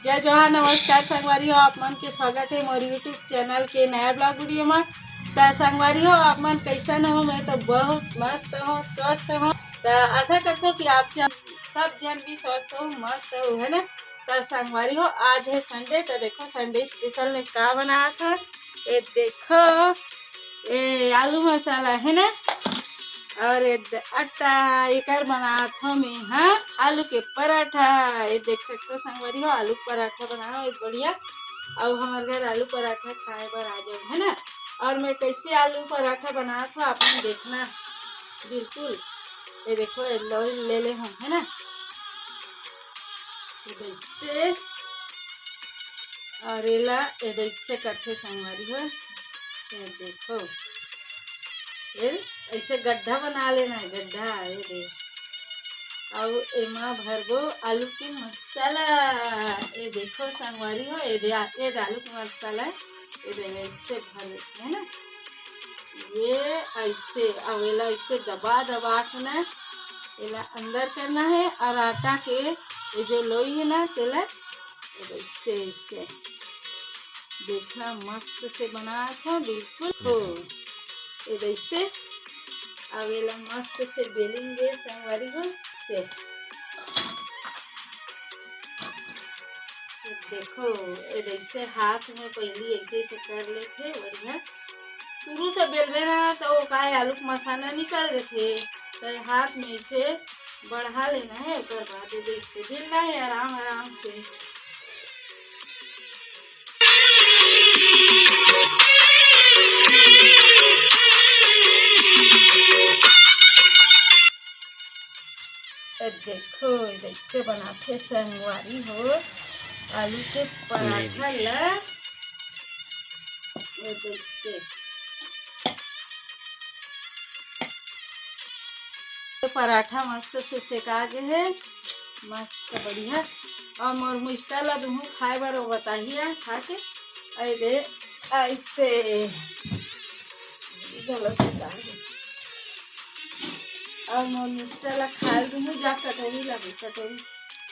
जय जोहार, नमस्कार संगवारी हो। आप मन के स्वागत है मोर यूट्यूब चैनल के नया ब्लॉग वीडियो में। तो संगवारी हो, आप मन कैसन हो? मैं तो बहुत मस्त हूँ, स्वस्थ हूँ। तो आशा करता हूँ कि आप सब जन भी स्वस्थ हो, मस्त हो, है ना। तो संगवारी हो, आज है संडे। तो देखो संडे स्पेशल में क्या बनाया था। ये देखो, ये आलू मसाला है ना, और आटा एक बनाया था मैं। हाँ, आलू के पराठा। ये देख सकते हो संगवारी हो, आलू पराठा बनाया है बढ़िया। और हमारे घर आलू पराठा खाए बर आ जाओ, है ना। और मैं कैसे आलू पराठा बनाया था आपने देखना बिल्कुल। ये देखो, ये ले ले हम, है ना, से और ये से करते संगवारी हो। ये देखो, ये ऐसे गड्ढा बना लेना है, गड्ढा। ये देख, और एमा भरबो आलू की मसाला। ये देखो संगवारी हो, ये आलू की मसाला ये ऐसे भर, है ना। ये ऐसे अवेला ऐसे दबा दबा के ना इला अंदर करना है। और आटा के ये जो लोई है ना, तेला ऐसे ऐसे देखना मस्त से बना था बिल्कुल हो। ये ऐसे अवेला मस्त से बेलेंगे संगवारी हो से। देखो, ऐसे हाथ में पहले ऐसे ऐसे कर लेते बढ़िया। शुरू से बेलवे ना तो का आलू का मसाला निकल देते। तो हाथ में इसे बढ़ा लेना है, उसके बाद इससे बेलना है आराम आराम से। देखो ऐसे बनाते संगवारी हो आलू के पराठा ला। ऐसे पराठा मस्त से सेका गए है, मस्त बढ़िया। और मोर मिस्टा ला दूँ खाए बार वो बताइए खा के। अरे ऐसे और मोर मिस्टा ला खाए दूँ जा कटोरी लगे, कटोरी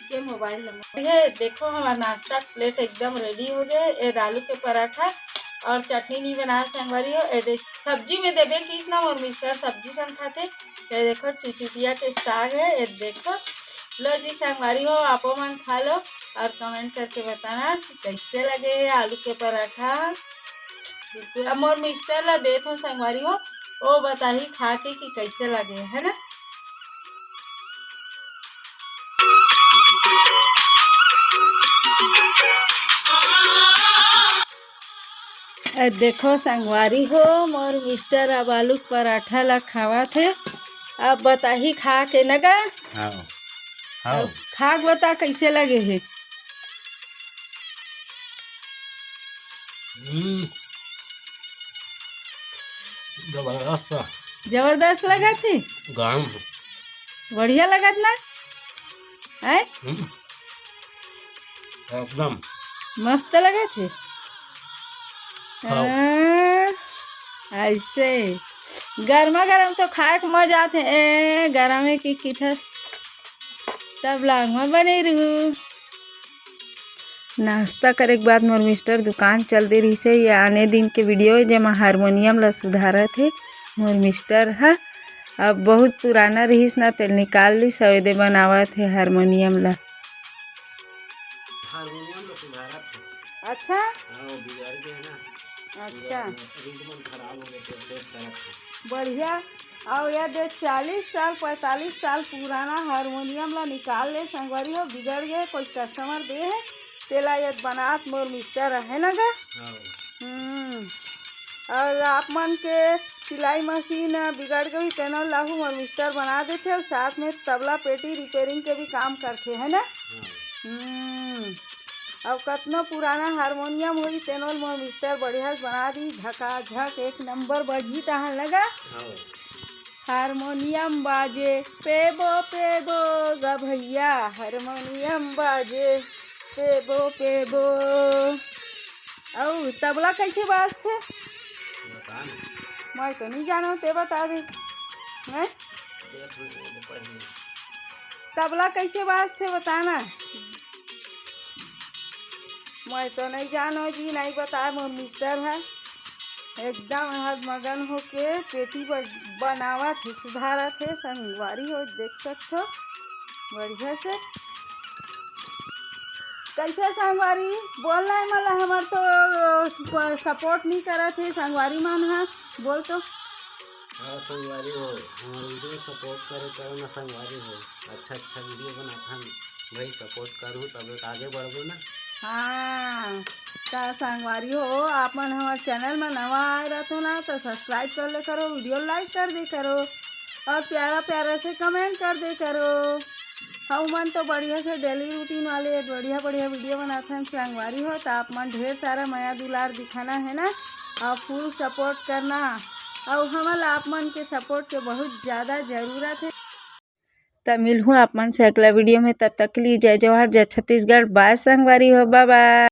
के मोबाइल है। देखो हमारा नाश्ता प्लेट एकदम रेडी हो गए। ये आलू के पराठा और चटनी नहीं बना संगवारी हो। ये सब्जी में देवे किस ना और मिस्टर सब्जी संग खाते। ये देखो चुचुटिया के साग है। ये देखो लो जी संगवारी हो, आपो मन खा लो और कमेंट करके बताना कैसे लगे आलू के पराठा। बिल्कुल अब मोर मिस्टर ला देत हो संगवारी हो, वो बताही खा के कि कैसे लगे, है ना। देखो संगवारी हो, मोर मिस्टर अब आलू पराठा ला खावा थे। अब बताही खा के नगा। अब खा के बता कैसे लगे है। जबरदस्त लगा थी, बढ़िया लगत ना है, एकदम मस्त लगा थे। ऐसे गर्मा गर्म तो खाए के मजा आते। गरम है कि किधर तब लाग में बने रहू। नाश्ता करे के बाद मोर मिस्टर दुकान चल दे रही से। ये आने दिन के वीडियो है जेमा हारमोनियम ला सुधारा थे मोर मिस्टर है। अब बहुत पुराना रहीस ना तेल निकाल ली सवेदे बनावा थे हारमोनियम ला। सुधारा था। अच्छा बिगाड़ गए ना। अच्छा खराब हो गए, बढ़िया। और यह दे 40 साल 45 साल पुराना हारमोनियम ला निकाल ले संगवारी हो। बिगड़ गए, कोई कस्टमर दे है तेला ये बनात मोर मिस्टर है ना गा। और आप मन के सिलाई मशीन बिगड़ गई तेनो लाहू मोर मिस्टर बना देते। और साथ में तबला पेटी रिपेयरिंग के भी काम करते है ना। अब कतना पुराना हारमोनियम हुई तेनो मोर मिस्टर बढ़िया बना दी, झकाझक एक नंबर बजी तहाँ लगा। हारमोनियम बाजे पेबो पेबो गा भैया, हारमोनियम बाजे पेबो पेबो। और तबला कैसे बाजते? मैं तो नहीं जाना, ते बता दे। हैं तबला कैसे बाजते बताना। मैं तो नहीं जानो जी, नहीं बताए। मोर मिस्टर है एकदम हद मगन होके पेटी बनावत है, सुधारत है। संगवारी हो देख सकते हो बढ़िया से कैसे संगवारी बोल रहे मतलब हमार तो सपोर्ट नहीं करत है संगवारी मन है बोल तो। हाँ संगवारी हो, हमारे वीडियो सपोर्ट करो ना संगवारी हो। अच्छा अच्छा वीडियो बनाता हम भाई, सपोर्ट करूँ तब तो आगे बढ़बो ना। हाँ तो संगवारी हो, आप मन हमारे चैनल में नवा आए रहते हो ना तो सब्सक्राइब कर ले करो, वीडियो लाइक कर दे करो और प्यारा प्यारा से कमेंट कर दे करो। हम मन तो बढ़िया से डेली रूटीन वाले बढ़िया बढ़िया वीडियो बनाते हैं संगवारी हो। तो आप मन ढेर सारा माया दुलार दिखाना है ना और फुल सपोर्ट करना, और हमारे आप मन के सपोर्ट के बहुत ज़्यादा ज़रूरत है। तब मिलूँ आप मन से अगला वीडियो में, तब तक के लिए जय जवाहर जय छत्तीसगढ़। बाय संगवारी हो, बाय बाय।